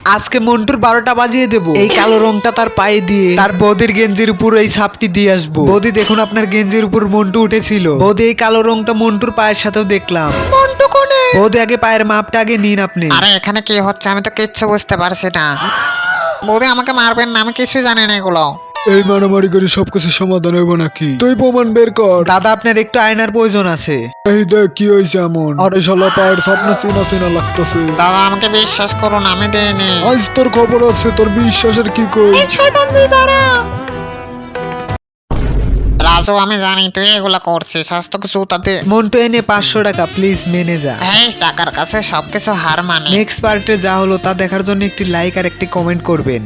আজকে মন্টুর 12টা বাজিয়ে দেবো। এই কালো রংটা তার পায়ে দিয়ে তার বৌদির গেঞ্জির উপর এই ছাপটি দিয়ে আসবো। বৌদি দেখুন, আপনার গেঞ্জির উপর মন্টু উঠেছিল। বৌদি এই কালো রংটা মন্টুর পায়ের সাথেও দেখলাম। মন্টু কোনে? বৌদি আগে পায়ের মাপটা আগে নিন আপনি। আরে এখানে কি হচ্ছে আমি তো কিচ্ছু বুঝতে পারছি না। বৌদি আমাকে মারবেন না, আমি কিছু জানি না এগুলো। এই মারামারি করে সবকিছু সমাধান হইব নাকি? তুই প্রমাণ বের কর। দাদা, আপনার একটু আয়নার প্রয়োজন আছে। এই দেখ কি হয়েছে এমন। আরে শালা পায়ের স্বপ্ন চিনা চিনা লাগতেছে। দাদা আমাকে বিশ্বাস করুন, আমি দেইনি। আজ তোর খবর আছে, তোর বিশ্বাসের কি কই? রাজু আমি জানি তুই এগুলা করছিস, আজ তোকে জুতাতে। মন্টু এনে 500 টাকা প্লিজ মেনে যা। হ্যাঁ, টাকার কাছে সবকিছু হার মানে। নেক্সট পার্টে যা হলো তা দেখার জন্য একটি লাইক আর একটি কমেন্ট করবেন।